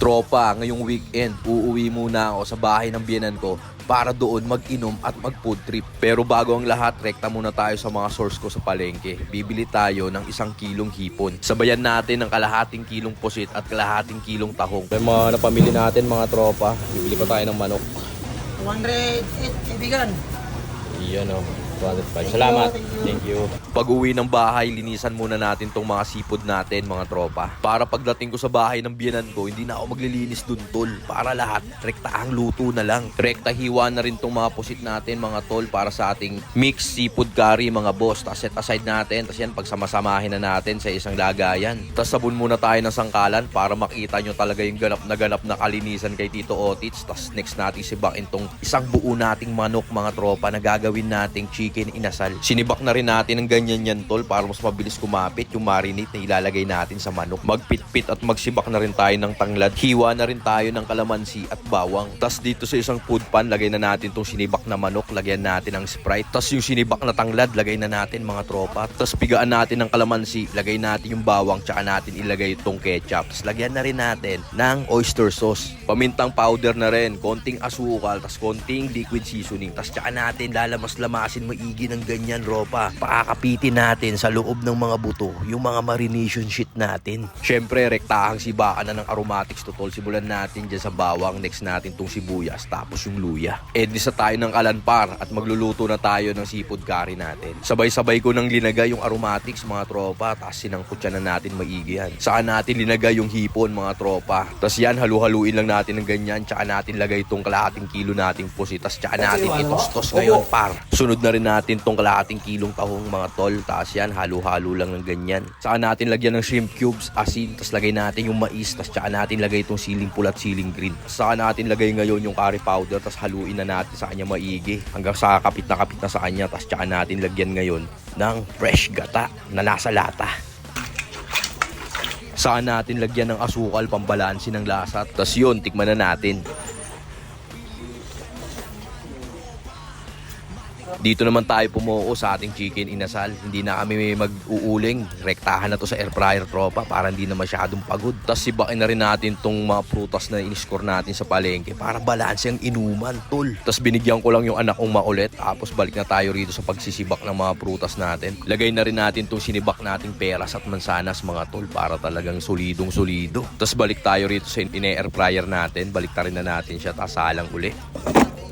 Tropa, ngayong weekend, uuwi muna ako sa bahay ng biyenan ko para doon mag-inom at mag-food trip. Pero bago ang lahat, rekta muna tayo sa mga source ko sa palengke. Bibili tayo ng 1 kilong hipon. Sabayan natin ng kalahating kilong pusit at kalahating kilong tahong. May mga napamili natin mga tropa. Bibili pa tayo ng manok. 208, kaibigan. Iyan o. 205. Salamat. Thank you. Pag-uwi ng bahay, linisan muna natin tong mga seafood natin, mga tropa. Para pagdating ko sa bahay ng biyenan ko, hindi na ako maglilinis dun, tol. Para lahat, rektahang luto na lang. Rekta hiwa na rin tong mga pusit natin, mga tol, para sa ating mixed seafood curry, mga boss. Tapos set aside natin. Tapos yan, pagsama-samahin na natin sa isang lagayan. Tapos sabon muna tayo ng sangkalan para makita nyo talaga yung ganap na kalinisan kay Tito Otits. Tapos next natin sibakin tong isang buo nating manok, mga tropa, na gagawin nating chicken inasal. Sinibak na rin natin ng ganyan yan, tol, para mas mabilis kumapit yung marinate na ilalagay natin sa manok. Magpitpit at magsibak na rin tayo ng tanglad. Hiwa na rin tayo ng kalamansi at bawang. Tas dito sa isang food pan, lagay na natin tong sinibak na manok, lagyan natin ng Sprite. Tas yung sinibak na tanglad, lagay na natin, mga tropa. Tas pigaan natin ng kalamansi, lagay natin yung bawang, tsaka natin ilagay itong ketchup. Tas lagyan na rin natin ng oyster sauce. Pamintang powder na rin, konting asukal, tas konting liquid seasoning. Tas tsaka natin lalamas-lamasin maigi ng ganyan, ropa. Pakakapitin natin sa loob ng mga buto yung mga marination sheet natin. Syempre, rektahang sibakan na ng aromatics to, tol. Simulan natin dyan sa bawang, next natin tong sibuyas, tapos yung luya. Edisa tayo ng kalanpar at magluluto na tayo ng seafood curry natin. Sabay-sabay ko nang linagay yung aromatics, mga tropa, tapos sinangkot na natin maigi yan. Saan natin linagay yung hipon, mga tropa. Tapos yan, halu-haluin lang natin ng ganyan, tsaka natin lagay itong kalahating kilo nating pusit, tapos tsaka natin itos-tos ngayon, par. Sunod na rin natin tong kalahating kilong tahong, mga tol. Tapos yan, halo-halo lang ng ganyan. Saka natin lagyan ng shrimp cubes, asin, tapos lagay natin yung mais, tapos tsaka natin lagay itong siling pula at siling green. Saka natin lagay ngayon yung curry powder, tapos haluin na natin sa kanya maigi hanggang sa kapit na sa kanya. Tapos tsaka natin lagyan ngayon ng fresh gata na nasa lata. Saka natin lagyan ng asukal, pambalansi ng lasa. Tapos yun, tikman na natin. Dito naman tayo pumuo sa ating chicken inasal. Hindi na kami mag-uuling. Rektahan na to sa air fryer, tropa, para hindi na masyadong pagod. Tapos sibakin na rin natin tong mga prutas na in-score natin sa palengke para balanse ang inuman, tol. Tapos binigyan ko lang yung anak kong maulit. Tapos balik na tayo rito sa pagsisibak ng mga prutas natin. Lagay na rin natin tong sinibak nating peras at mansanas, mga tol, para talagang solidong solido. Tapos balik tayo rito sa in-air fryer natin. Balik na rin na natin siya, tapos salang uli.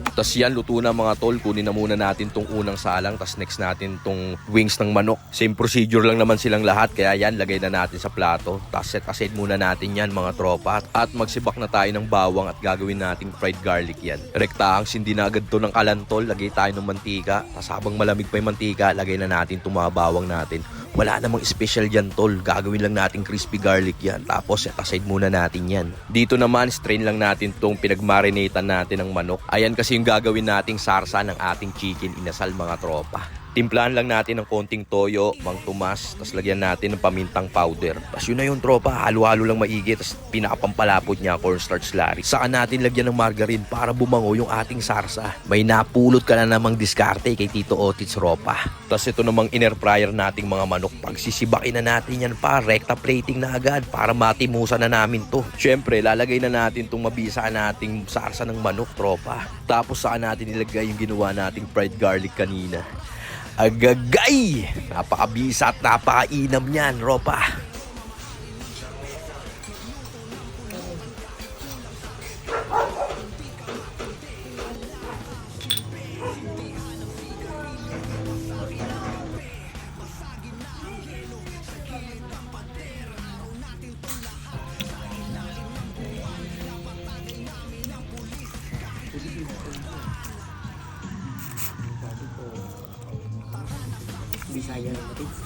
Tapos yan, luto na, mga tol. Kunin na muna natin tong unang salang. Tapos next natin tong wings ng manok. Same procedure lang naman silang lahat. Kaya yan, lagay na natin sa plato. Tapos set aside muna natin yan, mga tropa. At magsibak na tayo ng bawang at gagawin nating fried garlic yan. Rektahang sindi na agad to ng kalantol. Lagay tayo ng mantika. Tapos habang malamig pa yung mantika, lagay na natin itong mga bawang natin. Wala namang special dyan, tol. Gagawin lang natin crispy garlic yan. Tapos set aside muna natin yan. Dito naman, strain lang natin tong pinagmarinatan natin ng manok. Ayan kasi yung gagawin nating sarsa ng ating chicken inasal, mga tropa. Timplahan lang natin ng konting toyo, mang tumas, tapos lagyan natin ng pamintang powder. Tapos yun na yung tropa, halo-halo lang maigi, tapos pinakapampalapot niya, cornstarch slurry. Saka natin lagyan ng margarine para bumango yung ating sarsa. May napulot ka na namang diskarte kay Tito Otits, ropa. Tapos ito namang in-air fryer nating mga manok. Pagsisibakin na natin yan, pa rekta plating na agad para matimusan na namin to. Syempre, lalagay na natin itong mabisa nating sarsa ng manok, tropa. Tapos saan natin ilagay yung ginawa nating fried garlic kanina. Agagay! Napakabisa at napakainam niyan, ropa.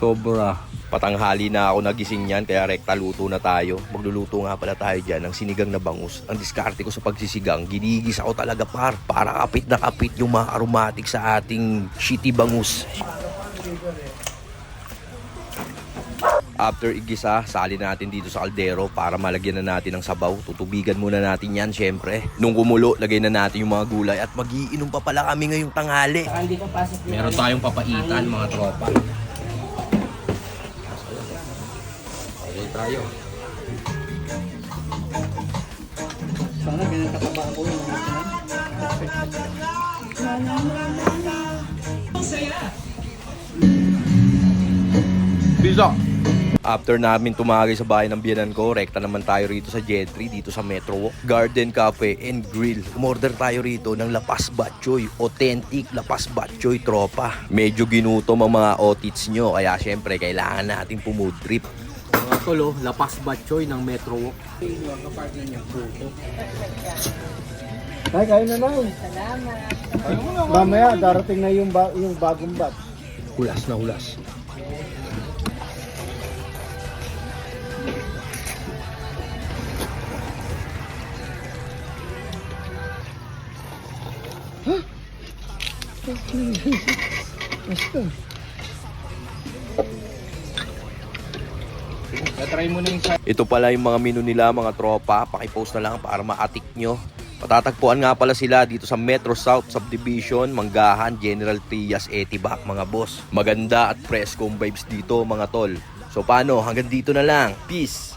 Sobra. Patanghali na ako nagising yan, kaya rekta luto na tayo. Magluluto nga pala tayo dyan ng sinigang na bangus. Ang diskarte ko sa pagsisigang, ginigis ako talaga, par. Para kapit na kapit yung mga aromatic sa ating shitty bangus. After igisa, sali natin dito sa kaldero para malagyan na natin ng sabaw. Tutubigan muna natin yan, syempre. Nung kumulo, lagay na natin yung mga gulay at magiinom pa pala kami ngayong tanghali. Meron tayong papaitan, mga tropa. Okay tayo. nakataba ko yung Bisa! After namin tumagay sa bahay ng biyanan ko, rekta naman tayo rito sa Gentry, dito sa Metro Walk, Garden Cafe and Grill. Umorder tayo rito ng Lapas Batchoy, authentic Lapas Batchoy, tropa. Medyo ginutom ang mga otits nyo, kaya syempre kailangan natin pumood trip. Mga tolo, Lapas Batchoy ng Metro Walk. Ay, kain na lang. Salamat. Mamaya, darating na yung bagong bat. Hulas na hulas. Try mo na yung Ito pala yung mga menu nila, mga tropa. Pakipost na lang para ma-atik nyo. Patatagpuan nga pala sila dito sa Metro South Subdivision, Manggahan, General Trias, Etibac, mga boss. Maganda at preskong vibes dito, mga tol. So paano, hanggang dito na lang. Peace!